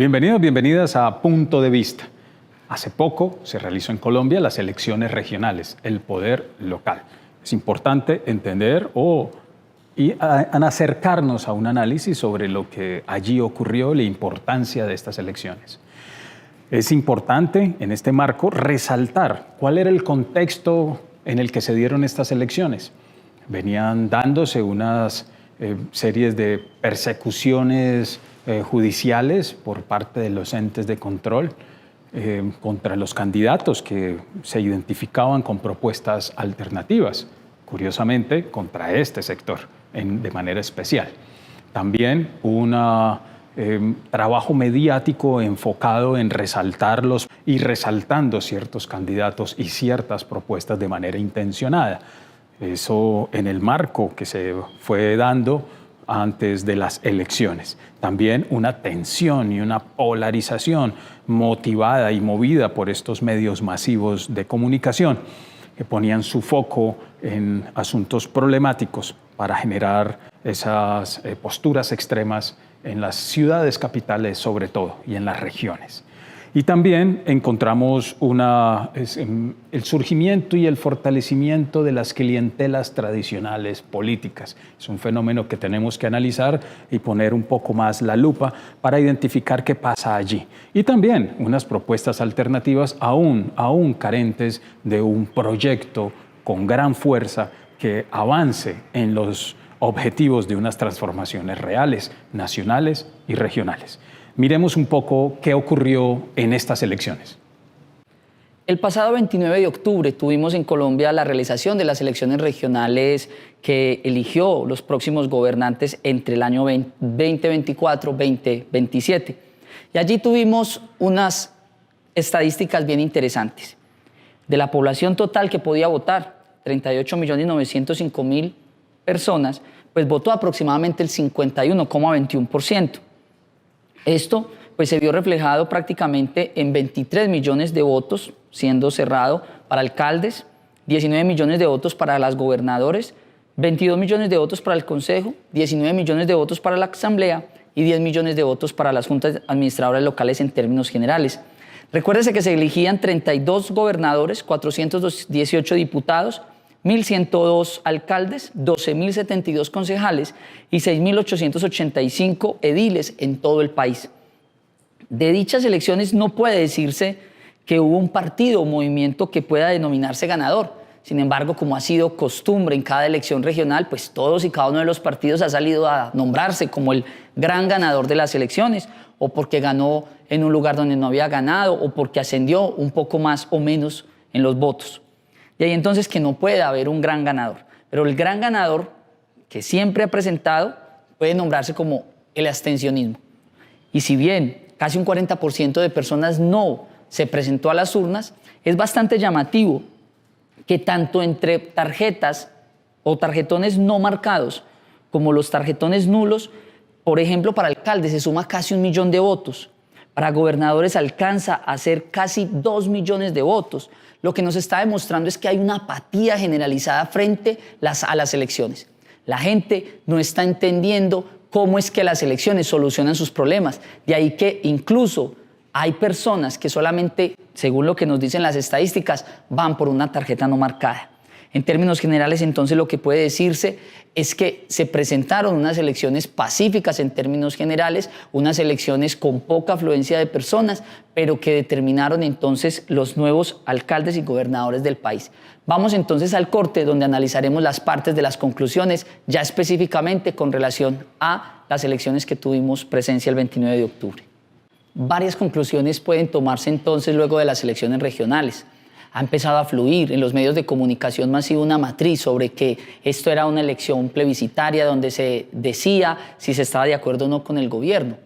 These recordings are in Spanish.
Bienvenidos, bienvenidas a Punto de Vista. Hace poco se realizó en Colombia las elecciones regionales, el poder local. Es importante entender y acercarnos a un análisis sobre lo que allí ocurrió, la importancia de estas elecciones. Es importante en este marco resaltar cuál era el contexto en el que se dieron estas elecciones. Venían dándose unas series de persecuciones judiciales por parte de los entes de control contra los candidatos que se identificaban con propuestas alternativas, curiosamente contra este sector de manera especial. También un trabajo mediático enfocado en resaltarlos y resaltando ciertos candidatos y ciertas propuestas de manera intencionada. Eso en el marco que se fue dando antes de las elecciones. También una tensión y una polarización motivada y movida por estos medios masivos de comunicación que ponían su foco en asuntos problemáticos para generar esas posturas extremas en las ciudades capitales sobre todo y en las regiones. Y también encontramos el surgimiento y el fortalecimiento de las clientelas tradicionales políticas. Es un fenómeno que tenemos que analizar y poner un poco más la lupa para identificar qué pasa allí. Y también unas propuestas alternativas aún carentes de un proyecto con gran fuerza que avance en los objetivos de unas transformaciones reales, nacionales y regionales. Miremos un poco qué ocurrió en estas elecciones. El pasado 29 de octubre tuvimos en Colombia la realización de las elecciones regionales que eligió los próximos gobernantes entre el año 2024-2027. Y allí tuvimos unas estadísticas bien interesantes. De la población total que podía votar, 38.905.000 personas, pues votó aproximadamente el 51,21%. Esto pues, se vio reflejado prácticamente en 23 millones de votos, siendo cerrado para alcaldes, 19 millones de votos para las gobernadores, 22 millones de votos para el Consejo, 19 millones de votos para la Asamblea y 10 millones de votos para las juntas administradoras locales en términos generales. Recuérdese que se elegían 32 gobernadores, 418 diputados, 1.102 alcaldes, 12.072 concejales y 6.885 ediles en todo el país. De dichas elecciones no puede decirse que hubo un partido o movimiento que pueda denominarse ganador. Sin embargo, como ha sido costumbre en cada elección regional, pues todos y cada uno de los partidos ha salido a nombrarse como el gran ganador de las elecciones, o porque ganó en un lugar donde no había ganado, o porque ascendió un poco más o menos en los votos. Y ahí entonces que no puede haber un gran ganador. Pero el gran ganador que siempre ha presentado puede nombrarse como el abstencionismo. Y si bien casi un 40% de personas no se presentó a las urnas, es bastante llamativo que tanto entre tarjetas o tarjetones no marcados como los tarjetones nulos, por ejemplo, para alcaldes se suma casi 1 millón de votos. Para gobernadores alcanza a ser casi 2 millones de votos. Lo que nos está demostrando es que hay una apatía generalizada frente a las elecciones. La gente no está entendiendo cómo es que las elecciones solucionan sus problemas. De ahí que incluso hay personas que solamente, según lo que nos dicen las estadísticas, van por una tarjeta no marcada. En términos generales, entonces, lo que puede decirse es que se presentaron unas elecciones pacíficas en términos generales, unas elecciones con poca afluencia de personas, pero que determinaron entonces los nuevos alcaldes y gobernadores del país. Vamos entonces al corte donde analizaremos las partes de las conclusiones, ya específicamente con relación a las elecciones que tuvimos presencia el 29 de octubre. Varias conclusiones pueden tomarse entonces luego de las elecciones regionales. Ha empezado a fluir en los medios de comunicación masiva una matriz sobre que esto era una elección plebiscitaria donde se decía si se estaba de acuerdo o no con el gobierno.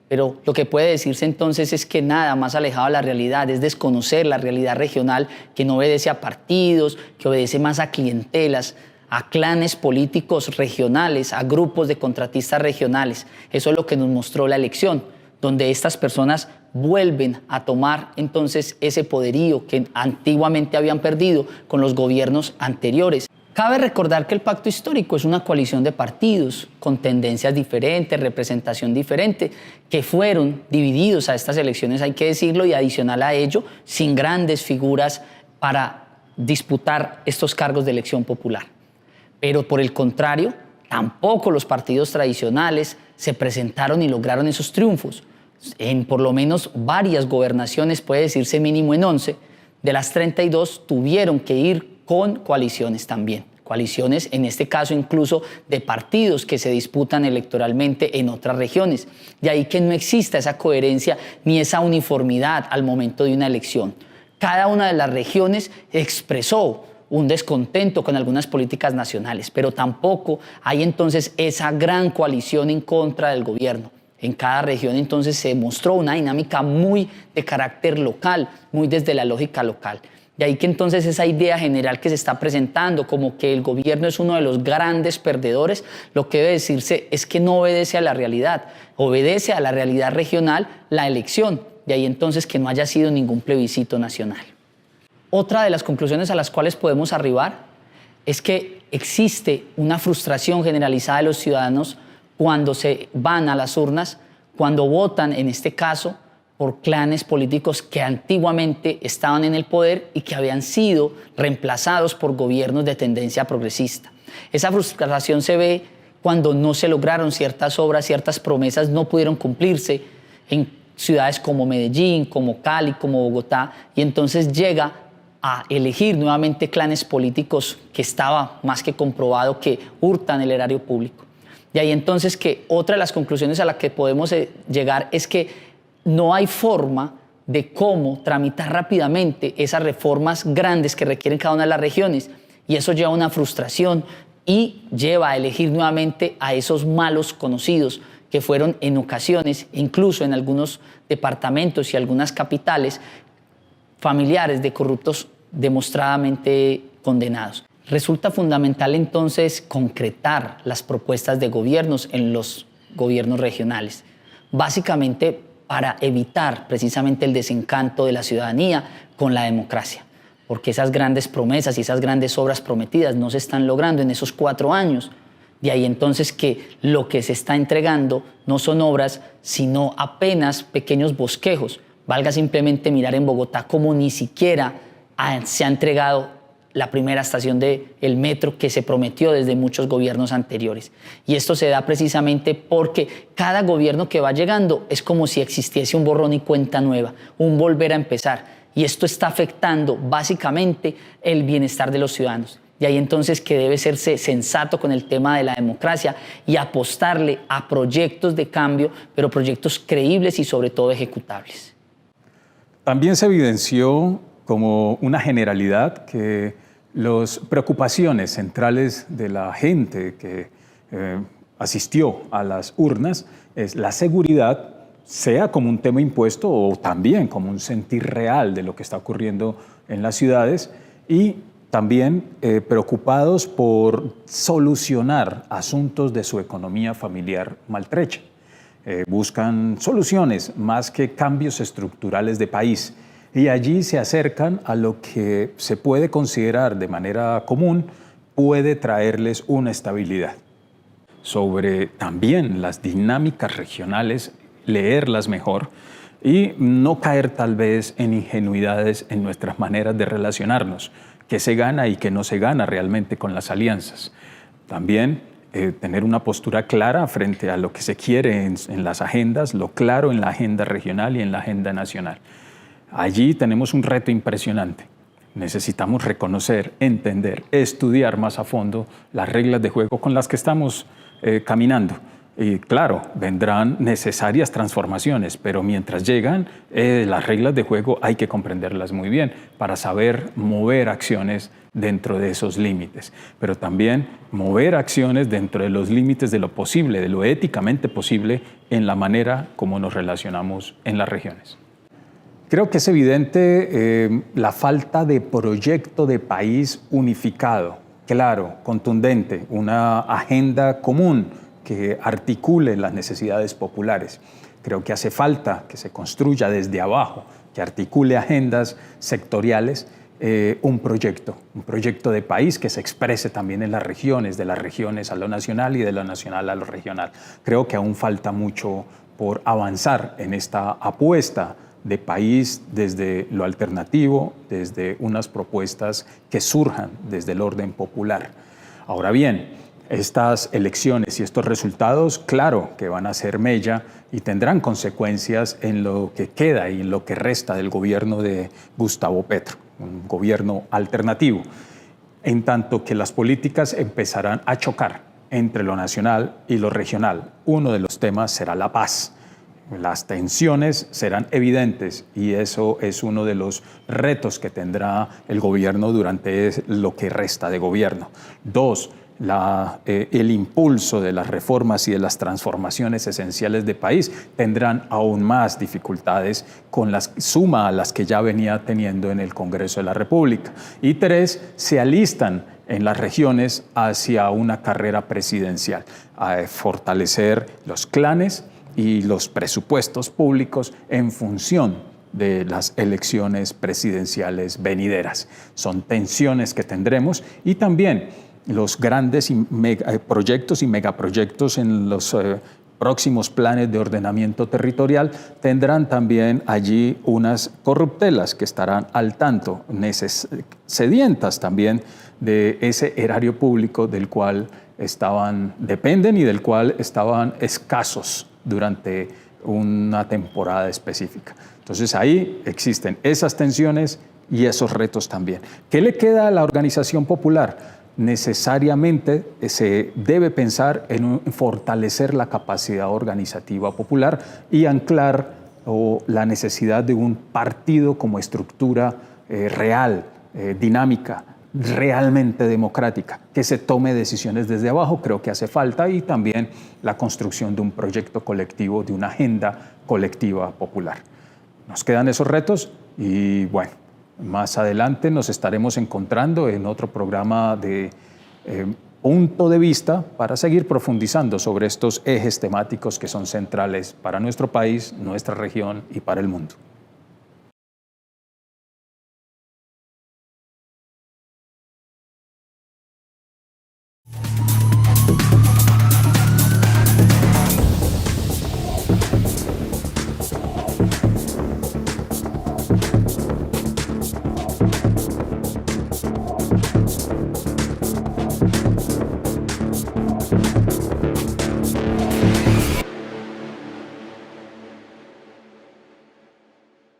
Pero lo que puede decirse entonces es que nada más alejado de la realidad, es desconocer la realidad regional que no obedece a partidos, que obedece más a clientelas, a clanes políticos regionales, a grupos de contratistas regionales. Eso es lo que nos mostró la elección, donde estas personas vuelven a tomar entonces ese poderío que antiguamente habían perdido con los gobiernos anteriores. Cabe recordar que el pacto histórico es una coalición de partidos con tendencias diferentes, representación diferente, que fueron divididos a estas elecciones, hay que decirlo, y adicional a ello, sin grandes figuras para disputar estos cargos de elección popular. Pero por el contrario, tampoco los partidos tradicionales se presentaron y lograron esos triunfos. En por lo menos varias gobernaciones, puede decirse mínimo en 11, de las 32 tuvieron que ir con coaliciones también. Coaliciones, en este caso incluso de partidos que se disputan electoralmente en otras regiones. De ahí que no exista esa coherencia ni esa uniformidad al momento de una elección. Cada una de las regiones expresó un descontento con algunas políticas nacionales, pero tampoco hay entonces esa gran coalición en contra del gobierno. En cada región entonces se mostró una dinámica muy de carácter local, muy desde la lógica local. De ahí que entonces esa idea general que se está presentando como que el gobierno es uno de los grandes perdedores, lo que debe decirse es que no obedece a la realidad, obedece a la realidad regional la elección. De ahí entonces que no haya sido ningún plebiscito nacional. Otra de las conclusiones a las cuales podemos arribar es que existe una frustración generalizada de los ciudadanos cuando se van a las urnas, cuando votan, en este caso, por clanes políticos que antiguamente estaban en el poder y que habían sido reemplazados por gobiernos de tendencia progresista. Esa frustración se ve cuando no se lograron ciertas obras, ciertas promesas no pudieron cumplirse en ciudades como Medellín, como Cali, como Bogotá, y entonces llega a elegir nuevamente clanes políticos que estaba más que comprobado que hurtan el erario público. Y ahí entonces que otra de las conclusiones a las que podemos llegar es que no hay forma de cómo tramitar rápidamente esas reformas grandes que requieren cada una de las regiones, y eso lleva a una frustración y lleva a elegir nuevamente a esos malos conocidos que fueron en ocasiones, incluso en algunos departamentos y algunas capitales, familiares de corruptos demostradamente condenados. Resulta fundamental entonces concretar las propuestas de gobiernos en los gobiernos regionales, básicamente para evitar precisamente el desencanto de la ciudadanía con la democracia, porque esas grandes promesas y esas grandes obras prometidas no se están logrando en esos 4 años. De ahí entonces que lo que se está entregando no son obras, sino apenas pequeños bosquejos. Valga simplemente mirar en Bogotá cómo ni siquiera se ha entregado la primera estación del metro que se prometió desde muchos gobiernos anteriores. Y esto se da precisamente porque cada gobierno que va llegando es como si existiese un borrón y cuenta nueva, un volver a empezar. Y esto está afectando básicamente el bienestar de los ciudadanos. Y ahí entonces que debe serse sensato con el tema de la democracia y apostarle a proyectos de cambio, pero proyectos creíbles y sobre todo ejecutables. También se evidenció como una generalidad que las preocupaciones centrales de la gente que asistió a las urnas es la seguridad, sea como un tema impuesto o también como un sentir real de lo que está ocurriendo en las ciudades, y también preocupados por solucionar asuntos de su economía familiar maltrecha. Buscan soluciones más que cambios estructurales de país. Y allí se acercan a lo que se puede considerar de manera común puede traerles una estabilidad. Sobre también las dinámicas regionales, leerlas mejor y no caer tal vez en ingenuidades en nuestras maneras de relacionarnos, qué se gana y qué no se gana realmente con las alianzas. También tener una postura clara frente a lo que se quiere en las agendas, lo claro en la agenda regional y en la agenda nacional. Allí tenemos un reto impresionante. Necesitamos reconocer, entender, estudiar más a fondo las reglas de juego con las que estamos caminando. Y claro, vendrán necesarias transformaciones, pero mientras llegan, las reglas de juego hay que comprenderlas muy bien para saber mover acciones dentro de esos límites, pero también mover acciones dentro de los límites de lo posible, de lo éticamente posible, en la manera como nos relacionamos en las regiones. Creo que es evidente la falta de proyecto de país unificado, claro, contundente, una agenda común que articule las necesidades populares. Creo que hace falta que se construya desde abajo, que articule agendas sectoriales un proyecto de país que se exprese también en las regiones, de las regiones a lo nacional y de lo nacional a lo regional. Creo que aún falta mucho por avanzar en esta apuesta de país desde lo alternativo, desde unas propuestas que surjan desde el orden popular. Ahora bien, estas elecciones y estos resultados, claro que van a ser mella y tendrán consecuencias en lo que queda y en lo que resta del gobierno de Gustavo Petro, un gobierno alternativo, en tanto que las políticas empezarán a chocar entre lo nacional y lo regional. Uno de los temas será la paz. Las tensiones serán evidentes y eso es uno de los retos que tendrá el gobierno durante lo que resta de gobierno. Dos, el impulso de las reformas y de las transformaciones esenciales del país tendrán aún más dificultades con la suma a las que ya venía teniendo en el Congreso de la República. Y tres, se alistan en las regiones hacia una carrera presidencial, a fortalecer los clanes y los presupuestos públicos en función de las elecciones presidenciales venideras. Son tensiones que tendremos y también los grandes proyectos y megaproyectos en los próximos planes de ordenamiento territorial tendrán también allí unas corruptelas que estarán al tanto, sedientas también de ese erario público del cual dependen y del cual estaban escasos durante una temporada específica. Entonces ahí existen esas tensiones y esos retos también. ¿Qué le queda a la organización popular? Necesariamente se debe pensar en fortalecer la capacidad organizativa popular y anclar la necesidad de un partido como estructura real, dinámica, realmente democrática, que se tome decisiones desde abajo, creo que hace falta, y también la construcción de un proyecto colectivo, de una agenda colectiva popular. Nos quedan esos retos y bueno, más adelante nos estaremos encontrando en otro programa de Punto de Vista para seguir profundizando sobre estos ejes temáticos que son centrales para nuestro país, nuestra región y para el mundo.